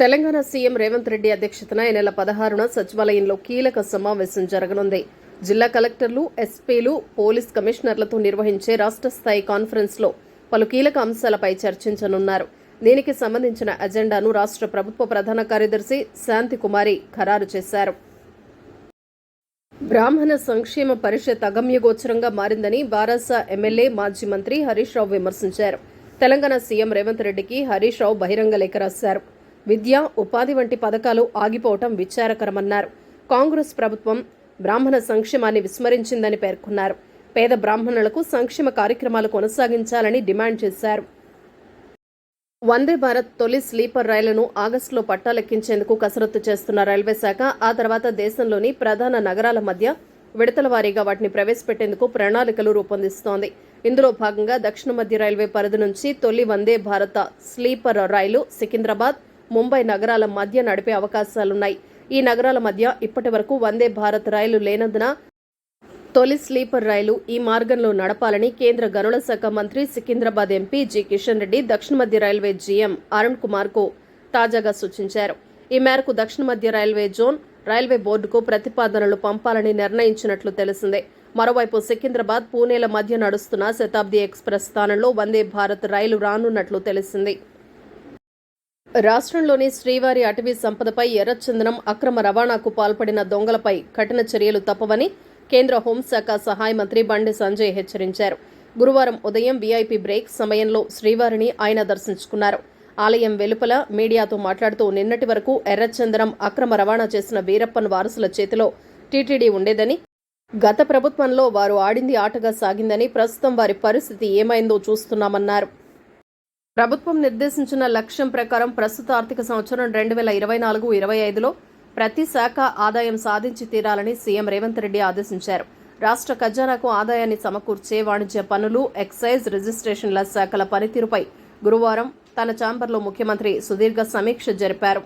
Telangana CM Revanth Reddy అధ్యక్షతన ఈ నెల 16న సచివాలయంలో కీలక సమావేశం జరగనుంది. జిల్లా కలెక్టర్లు, ఎస్పీలు, పోలీస్ కమిషనర్లతో నిర్వహించే రాష్ట్ర స్థాయి కాన్ఫరెన్స్లో పలు కీలక అంశాలపై చర్చించనున్నారు. దీనికి సంబంధించిన అజెండాను రాష్ట్ర ప్రభుత్వ ప్రధాన కార్యదర్శి శాంతికుమారి ఖరారు చేశారు. బ్రాహ్మణ సంక్షేమ పరిషత్ అగమ్యగోచరంగా మారిందని బారాస ఎమ్మెల్యే మాజీ మంత్రి హరీష్ రావు విమర్శించారు. తెలంగాణ సీఎం రేవంత్ రెడ్డికి హరీష్ రావు బహిరంగ లేఖ రాశారు. విద్య, ఉపాధి వంటి పథకాలు ఆగిపోవటం విచారకరమన్నారు. కాంగ్రెస్ ప్రభుత్వం బ్రాహ్మణ సంక్షేమాన్ని విస్మరించిందని పేర్కొన్నారు. పేద బ్రాహ్మణులకు సంక్షేమ కార్యక్రమాలు కొనసాగించాలని డిమాండ్ చేశారు. వందే భారత్ తొలి స్లీపర్ రైలును ఆగస్టులో పట్టాలెక్కించేందుకు కసరత్తు చేస్తున్న రైల్వే శాఖ ఆ తర్వాత దేశంలోని ప్రధాన నగరాల మధ్య విడతల వారీగా వాటిని ప్రవేశపెట్టేందుకు ప్రణాళికలు రూపొందిస్తోంది. ఇందులో భాగంగా దక్షిణ మధ్య రైల్వే పరిధి నుంచి తొలి వందే భారత స్లీపర్ రైలు సికింద్రాబాద్, ముంబై నగరాల మధ్య నడిపే అవకాశాలున్నాయి. ఈ నగరాల మధ్య ఇప్పటి వరకు వందే భారత్ రైలు లేనందున తొలి స్లీపర్ రైలు ఈ మార్గంలో నడపాలని కేంద్ర గనుల శాఖ మంత్రి, సికింద్రాబాద్ ఎంపీ జి కిషన్ రెడ్డి దక్షిణ మధ్య రైల్వే జీఎం అరుణ్ కుమార్ కు తాజాగా సూచించారు. ఈ మేరకు దక్షిణ మధ్య రైల్వే జోన్ రైల్వే బోర్డుకు ప్రతిపాదనలు పంపాలని నిర్ణయించినట్లు తెలిసిందే. మరోవైపు సికింద్రాబాద్, పూణేల మధ్య నడుస్తున్న శతాబ్ది ఎక్స్ప్రెస్ స్థానంలో వందే భారత్ రైలు రానున్నట్లు తెలిసింది. రాష్ట్రంలోని శ్రీవారి అటవీ సంపదపై ఎర్రచందనం అక్రమ రవాణాకు పాల్పడిన దొంగలపై కఠిన చర్యలు తప్పవని కేంద్ర హోంశాఖ సహాయ మంత్రి బండి సంజయ్ హెచ్చరించారు. గురువారం ఉదయం వీఐపీ బ్రేక్ సమయంలో శ్రీవారిని ఆయన దర్శించుకున్నారు. ఆలయం వెలుపల మీడియాతో మాట్లాడుతూ నిన్నటి వరకు ఎర్రచందనం అక్రమ రవాణా చేసిన వీరప్పన్ వారసుల చేతిలో టీటీడీ ఉండేదని, గత ప్రభుత్వంలో వారు ఆడింది ఆటగా సాగిందని, ప్రస్తుతం వారి పరిస్థితి ఏమైందో చూస్తున్నామన్నారు. ప్రభుత్వం నిర్దేశించిన లక్ష్యం ప్రకారం ప్రస్తుత ఆర్థిక సంవత్సరం 2024-25లో ప్రతి శాఖ ఆదాయం సాధించి తీరాలని సీఎం రేవంత్ రెడ్డి ఆదేశించారు. రాష్ట్ర ఖజానాకు ఆదాయాన్ని సమకూర్చే వాణిజ్య పన్నులు, ఎక్సైజ్, రిజిస్ట్రేషన్ల శాఖల పనితీరుపై గురువారం తన ఛాంబర్లో ముఖ్యమంత్రి సుదీర్ఘ సమీక్ష జరిపారు.